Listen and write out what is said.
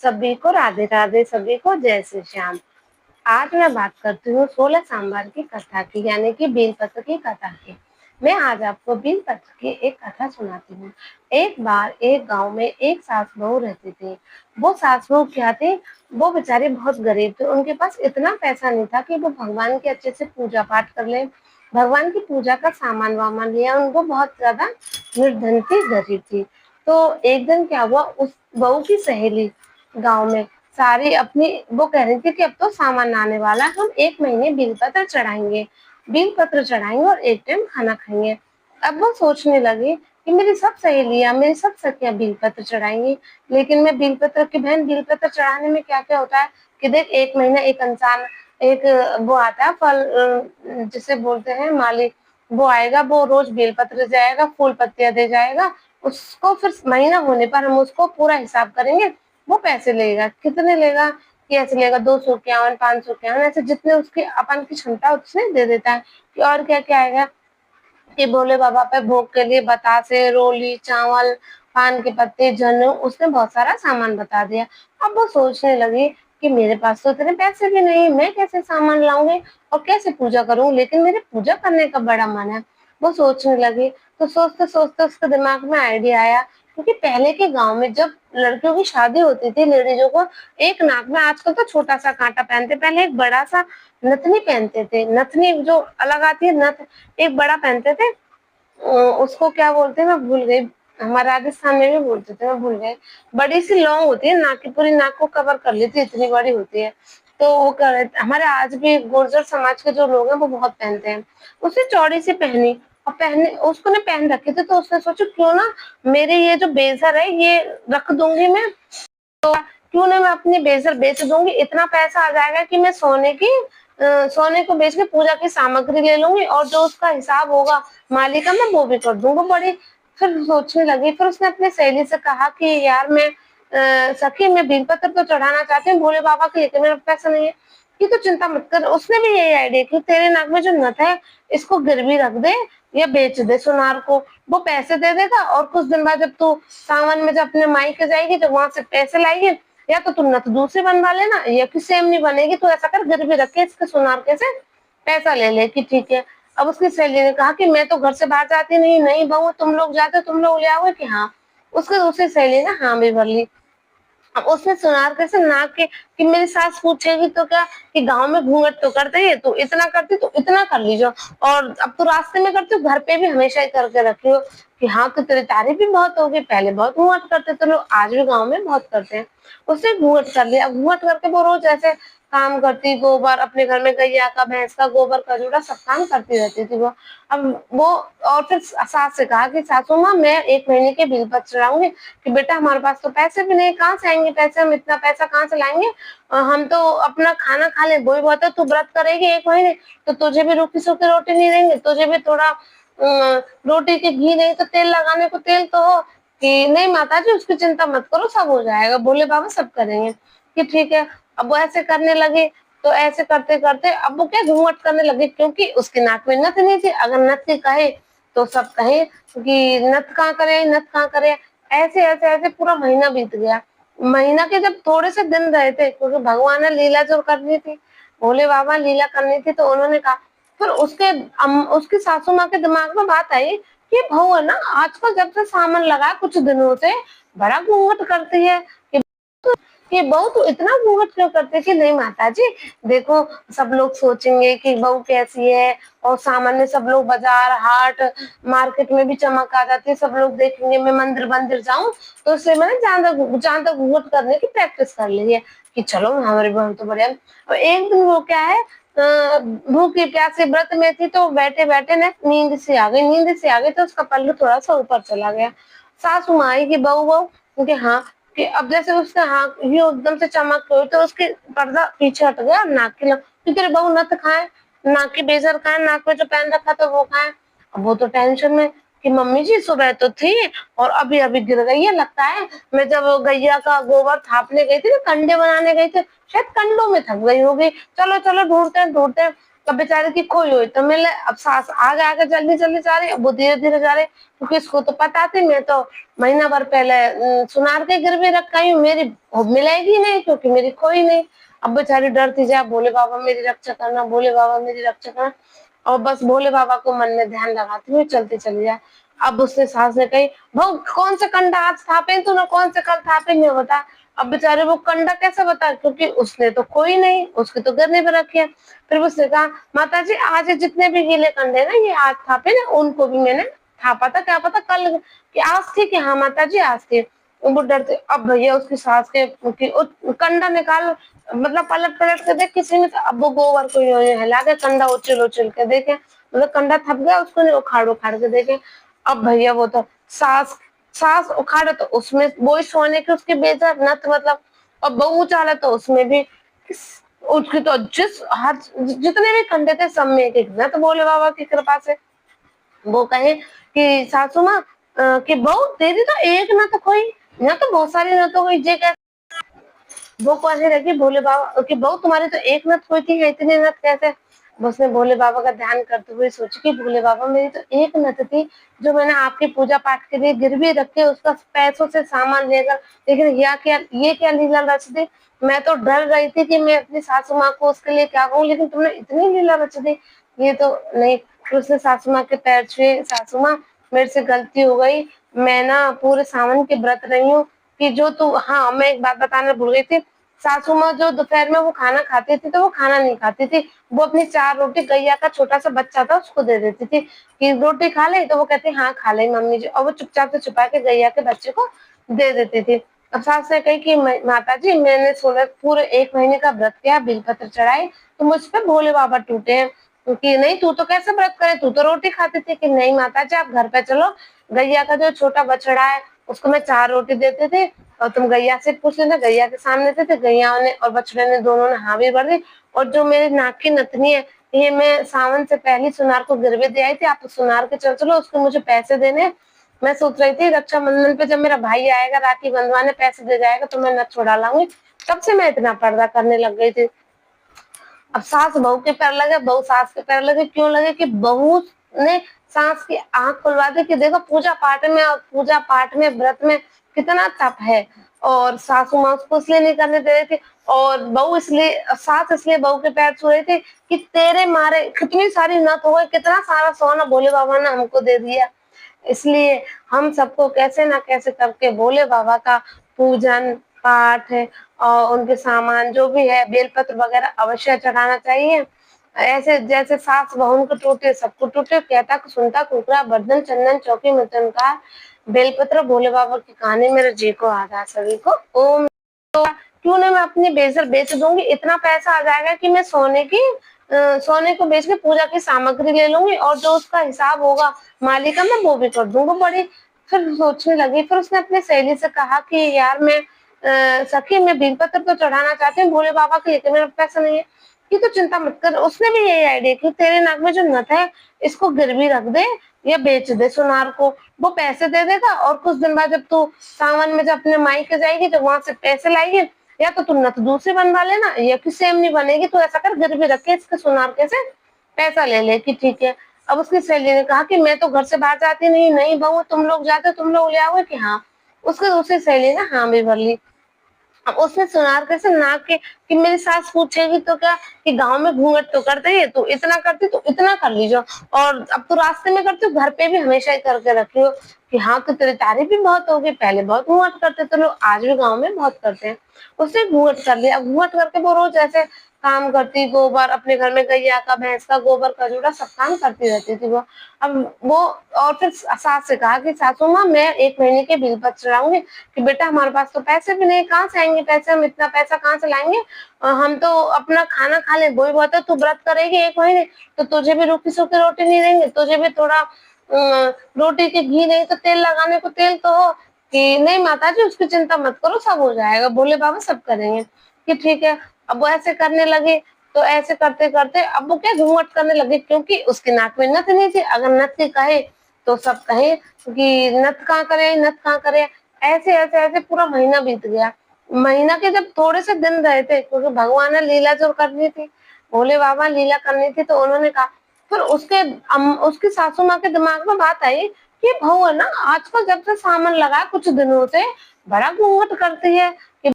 सभी को राधे राधे, सभी को जय श्री श्याम। आज मैं बात करती हूँ 16 सोमवार की कथा की, यानी कि बेलपत्र की कथा की। मैं आज आपको बेलपत्र की एक कथा सुनाती हूँ। एक बार एक गांव में एक सास बहू रहती थी। वो सास बहू क्या थे, वो बेचारे बहुत गरीब थे। उनके पास इतना पैसा नहीं था कि वो भगवान की अच्छे से पूजा पाठ कर ले, भगवान की पूजा का सामान वामान लिया। उनको बहुत ज्यादा निर्धन थी, गरीब थी। तो एक दिन क्या हुआ, उस बहू की सहेली गांव में सारी अपनी वो कह रही थी कि अब तो सामान आने वाला है, हम 1 महीने बिल पत्र चढ़ाएंगे और एक टाइम खाना खाएंगे। अब वो सोचने लगी कि मेरी सब सहेलियां, मेरी सब सखियां बिल पत्र चढ़ाएंगी, लेकिन मैं बिल पत्र की बहन, बिल पत्र चढ़ाने में क्या क्या होता है कि देख, 1 महीना एक इंसान, एक वो आता है फल, जिसे बोलते हैं माली, वो आएगा, वो रोज बेल पत्र जाएगा, फूल पत्तियां दे जाएगा। उसको फिर महीना होने पर हम उसको पूरा हिसाब करेंगे, वो पैसे लेगा। कितने लेगा कि ऐसे लेगा, 251, 551, ऐसे जितने उसकी अपन की क्षमता उससे दे देता है। कि और क्या क्या आएगा कि भोले बाबा पे भोग के लिए बतासे, रोली, चावल, पान के पत्ते, जनेऊ, उसने बहुत सारा सामान बता दिया। अब वो सोचने लगी कि मेरे पास तो इतने पैसे भी नहीं, मैं कैसे सामान लाऊंगी और कैसे पूजा करूं, लेकिन मेरे पूजा करने का बड़ा मन है। वो सोचने लगी। तो सोचते सोचते उसके दिमाग में आइडिया आया, क्योंकि पहले के गांव में जब लड़कियों की शादी होती थी, लेडीजों को एक नाक में, आजकल तो छोटा सा कांटा पहनते, पहले एक बड़ा सा नथनी पहनते थे। नथनी जो अलग आती है, नथ एक बड़ा पहनते थे। उसको क्या बोलते हैं, मैं भूल गई। हमारे राजस्थान में भी बोलते थे, मैं भूल गई। बड़ी सी लौंग होती है, नाक की पूरी नाक को कवर कर लेती है, इतनी बड़ी होती है। तो वो कर, हमारे आज भी गुर्जर समाज के जो लोग हैं वो बहुत पहनते हैं। उसने चौड़ी सी पहनी, और पहने उसको ने पहन रखे थे। तो उसने सोचा क्यों ना मेरे ये जो बेजर है ये रख दूंगी मैं, क्यों ना मैं अपनी बेजर बेच दूंगी, इतना पैसा आ जाएगा कि मैं सोने को बेच के पूजा की सामग्री ले लूंगी, और जो उसका हिसाब होगा माली का मैं वो भी कर दूंगा। बड़ी फिर सोचने लगी। फिर उसने अपनी सहेली से कहा कि यार मैं सखी, मैं बेलपत्र तो चढ़ाना चाहती हूँ भोले बाबा के, लेकिन मेरे पैसा नहीं है। कि तो चिंता मत कर। उसने भी यही आइडिया कि तेरे नाक में जो नथ है इसको गिरवी रख दे या बेच दे सुनार को, वो पैसे दे देगा। और कुछ दिन बाद जब तू सावन में जब अपने मायके जाएगी, जब वहां से पैसे लाएगी, या तो तुम नथ दूसरी बनवा लेना, या कि सेम नहीं बनेगी तो ऐसा कर, गिरवी रख के इसके सुनार के से पैसा ले ले। कि ठीक है। अब उसकी सहेली ने कहा कि मैं तो घर से बाहर जाती नहीं, नहीं बहू तुम लोग जाते, तुम लोग ले आओगे कि हाँ। उसकी दूसरी सहेली ने हाँ भी भर ली। अब उसने सुनार कैसे नाक के कि मेरी सास पूछेगी तो क्या, कि गांव में घूंघट तो करते ही, तो इतना करती तो इतना कर लीजिए, और अब तो रास्ते में करती हूँ, घर पे भी हमेशा ही करके रखी हो। कि हाँ, तो तेरी तारीफ भी बहुत होगी, पहले बहुत घूंघट करते थे लोग, आज भी गांव में बहुत करते हैं। उसने घूंघट कर लिया। घूंघट करके वो रोज ऐसे काम करती, गोबर अपने घर में गैया का, भैंस का गोबर का जोड़ा सब काम करती रहती थी वो। अब वो, और फिर सास से कहा कि सासू माँ, मैं 1 महीने के बिल पत्र चढ़ाऊंगी। कि बेटा हमारे पास तो पैसे भी नहीं, कहाँ से आएंगे पैसे, हम इतना पैसा कहाँ से लाएंगे, हम तो अपना खाना खा ले, वही बहुत है। तू व्रत करेगी 1 महीने, तो तुझे भी रूखी सूखी रोटी नहीं देंगे, तुझे भी थोड़ा रोटी के घी नहीं तो तेल लगाने को तेल तो हो। कि नहीं माता जी, उसकी चिंता मत करो, सब हो जाएगा, भोले बाबा सब करेंगे। कि ठीक है। अब वो ऐसे करने लगे। तो ऐसे करते करते अब वो क्या घूंघट करने लगे, क्योंकि उसके नाक में नथ नहीं थी। अगर नथ की कहे तो सब कहे कि नथ कहाँ करे, नथ कहाँ करे। ऐसे ऐसे ऐसे पूरा महीना बीत गया। महीना के जब थोड़े से दिन रहे थे, क्योंकि भगवान ने लीला जो करनी थी, भोले बाबा लीला करनी थी, तो उन्होंने कहा। फिर उसकी सासू माँ के दिमाग में बात आई कि बहू है ना, आजकल जब से सामान लगा कुछ दिनों से बड़ा घूंघट करती है। कि बहू तो इतना घूंघट क्यों करते, कि नहीं माता जी, देखो सब लोग सोचेंगे कि बहू कैसी है, और सामान्य सब लोग बाजार हाट मार्केट में भी चमक आ जाती है, सब लोग देखेंगे। मैं मंदिर मंदिर जाऊं तो उससे मैंने ज्यादा घूंघट करने की प्रैक्टिस कर ली है। कि चलो हमारी बहू तो बढ़िया। और एक दिन वो क्या है, भूखी प्यासी व्रत में थी, तो बैठे बैठे ने नींद से आ गई तो उसका पल्लू थोड़ा सा ऊपर चला गया। सासू माँ आई कि बहू बहू, क्योंकि हाँ, कि अब जैसे उसके हाँ ये एकदम से चमक हुई, तो उसकी पर्दा पीछे हट गया, नाक की क्योंकि तेरे बहू नथ खाए, नाक की बेजर खाए, नाक में जो पहन रखा था वो खाए। अब वो तो टेंशन में कि मम्मी जी सुबह तो थी और अभी अभी गिर गई है, लगता है मैं जब गैया का गोबर थापने गई थी ना, कंडे बनाने गई थी, शायद कंडों में थक गई होगी, चलो चलो ढूंढते हैं ढूंढते हैं। अब बेचारे की खोई हुई तो मिले, अब सास आगे आगे जल्दी जल्दी जा रही, अब वो धीरे धीरे जा रहे, क्योंकि इसको तो पता थी मैं तो महीना भर पहले सुनार के गिरवी रखा हूँ, मेरी मिलेगी नहीं क्योंकि मेरी खोई नहीं। अब बेचारी डरती जा, भोले बाबा मेरी रक्षा करना, भोले बाबा मेरी रक्षा करना, और बस भोले बाबा को मन में ध्यान लगाती हुई चलती चली जाए। अब उसने सास ने कही, भाऊ कौन से कंडा आज थापे तूने, कौन से कल थापे, मैं बता। अब बेचारे वो कंडा कैसे बता, क्योंकि उसने तो कोई नहीं, उसके तो गिरने पर रखे है। फिर उसने कहा, माता जी आज जितने भी गीले कंडे ना ये आज थापे ना, उनको भी मैंने थापा था, क्या पता कल कि आज थी कि हाँ माता जी आज थी। वो डरते, अब भैया उसकी सास के कंडा निकाल, मतलब पलट पलट के देख किसी ने, अब वो गोबर को हिला के कंडा उछल उछल के देखे, मतलब कंडा थप गया, उसको नहीं उखाड़ उखाड़ के देखे। अब भैया वो तो सास सास उखाड़े तो उसमें वही सोने की उसकी बेइज्जत नत, मतलब अब बहू चाले तो उसमें भी उसकी तो जिस हर जितने भी कंडे थे सब में एक एक नत भोले बाबा की कृपा से। वो कहे कि सासू माँ कि बहू तेरी तो एक नत खोई, यहाँ तो बहुत सारी नतों गई जे। वो कहने लगी भोले बाबा कि बहू तुम्हारी तो एक नथ खोई थी, इतनी नथ कैसे। उसने भोले बाबा का ध्यान करते हुए सोची कि भोले बाबा मेरी तो एक नथ थी जो मैंने आपकी पूजा पाठ के लिए गिरवी रख के उसका पैसों से सामान लेकर, लेकिन ये क्या लीला रच दी। मैं तो डर रही थी कि मैं अपनी सासू माँ को उसके लिए क्या कहूँ, लेकिन तुमने इतनी लीला रच दी, ये तो नहीं। फिर उसने सासू माँ के पैर छुए, सासू माँ मेरे से गलती हो गई, मैं ना पूरे सावन के व्रत रही हूँ कि जो तू, हाँ मैं एक बात बताना भूल गई थी। सासू माँ जो दोपहर में वो खाना खाती थी तो वो खाना नहीं खाती थी, वो अपनी 4 रोटी गैया का छोटा सा बच्चा था उसको दे देती थी कि रोटी खा ले, तो वो कहती हाँ खा ले मम्मी जी, और वो चुपचाप से छुपा के गैया के बच्चे को दे देती थी। अब सास ने कही कि माता जी मैंने 16 पूरे 1 महीने का व्रत किया, बेलपत्र चढ़ाए, तो मुझ पे भोले बाबा टूटे हैं। कि नहीं तू तो कैसे व्रत करे, तू तो रोटी खाती थी। कि नहीं माता जी आप घर पे चलो, गैया का जो छोटा बछड़ा है उसको मैं 4 रोटी देते थे, और तुम गैया से पूछ लेना, गैया के सामने थे, गैया ने और बछड़े ने दोनों ने हाँ भी भर दी। और जो मेरी नाक की नथनी है ये मैं सावन से पहले सुनार को गिरवे दे आई थी, आप सुनार के चल चलो, उसको मुझे पैसे देने। मैं सोच रही थी रक्षाबंधन पे जब मेरा भाई आएगा राखी बंधवाने पैसे दे जाएगा तो मैं नथ छुड़ा लाऊंगी, तब से मैं इतना पर्दा करने लग गई थी। अब सास बहू के पैर लगे, बहू सास के पैर लगे, क्यों लगे कि बहू ने सास की आंख खुलवा दी कि देखो पूजा पाठ में व्रत में कितना तप है, और सासू माँ उसको इसलिए नहीं करने दे रही थी, और बहू इसलिए सास इसलिए बहू के पैर छू रही थी कि तेरे मारे कितनी सारी नत हो गई, कितना सारा सोना भोले बाबा ने हमको दे दिया। इसलिए हम सबको कैसे ना कैसे करके भोले बाबा का पूजन पाठ है और उनके सामान जो भी है बेलपत्र वगैरह अवश्य चढ़ाना चाहिए। ऐसे जैसे सास बहू को टूटे सबको टूटे, कहता सुनता कुकरा बर्तन चंदन चौकी मिटन का, बेलपत्र भोले बाबा की कहानी मेरे जी को आधा सभी को ओम। क्यों ना मैं अपनी बेजर बेच दूंगी, इतना पैसा आ जाएगा कि मैं सोने को बेच के पूजा की सामग्री ले लूंगी, और जो उसका हिसाब होगा मालिक का मैं वो भी कर दूंगा बड़ी। फिर सोचने लगी, फिर उसने अपनी सहेली से कहा कि यार मैं सखी मैं बेलपत्र तो चढ़ाना चाहती हूँ भोले बाबा के, लेकिन मेरे पैसा नहीं है। कि तो चिंता मत कर, उसने भी यही आइडिया कि तेरे नाक में जो नथ है इसको गिरवी रख दे या बेच दे सुनार को, वो पैसे दे देगा, और कुछ दिन बाद जब तू सावन में जब अपने मायके जाएगी तो वहां से पैसे लाएगी, या तो तू नथ दूसरी बनवा लेना, या कि सेम नहीं बनेगी तो ऐसा कर गिरवी रख के इसके सुनार के से पैसा ले ले। कि ठीक है। अब उसकी सहेली ने कहा कि मैं तो घर से बाहर जाती नहीं, नहीं बहू तुम लोग जाते तुम लोग ले आओगे कि हाँ। उसकी दूसरी सहेली ने हाँ भी भर ली। अब उसने सुनार कैसे नाक के कि मेरी सास पूछेगी तो क्या कि गांव में घूंघट तो करते ही, तू इतना करती तो इतना कर लीजिए, और अब तो रास्ते में करती हूँ घर पे भी हमेशा ही करके रखी हो कि हाँ तो तेरी तारीफ भी बहुत होगी, पहले बहुत घूंघट करते थे लोग, आज भी गाँव में बहुत करते हैं। उसने घूंघट कर लिया, घूंघट करके वो रोज ऐसे काम करती, गोबर अपने घर में गैया का भैंस का गोबर का जूड़ा सब काम करती रहती थी वो। अब वो और फिर सास से कहा कि सासू माँ मैं 1 महीने के बिल पर चढ़ाऊंगी, कि बेटा हमारे पास तो पैसे भी नहीं, कहाँ से आएंगे पैसे, हम इतना पैसा कहाँ से लाएंगे, हम तो अपना खाना खा ले वही बहुत है, तू व्रत करेगी 1 महीने तो तुझे भी रूखी सूखी रोटी नहीं देंगे, तुझे भी थोड़ा रोटी के घी नहीं तो तेल लगाने को तेल तो हो। कि नहीं माता जी उसकी चिंता मत करो सब हो जाएगा, भोले बाबा सब करेंगे। कि ठीक है। अब वो ऐसे करने लगे, तो ऐसे करते करते अब वो क्या घूंघट करने लगे, क्योंकि उसके नाक में नथ नहीं थी, अगर नथ की कहे तो सब कहे कि नथ कहाँ करे नथ कहाँ करे। ऐसे ऐसे ऐसे पूरा महीना बीत गया। महीना के जब थोड़े से दिन रहे थे, क्योंकि भगवान ने लीला जो करनी थी, भोले बाबा लीला करनी थी तो उन्होंने कहा, फिर उसकी सासू माँ के दिमाग में बात आई कि बहू है ना, आजकल जब से सामान लगा कुछ दिनों से बड़ा घूंघट करती है कि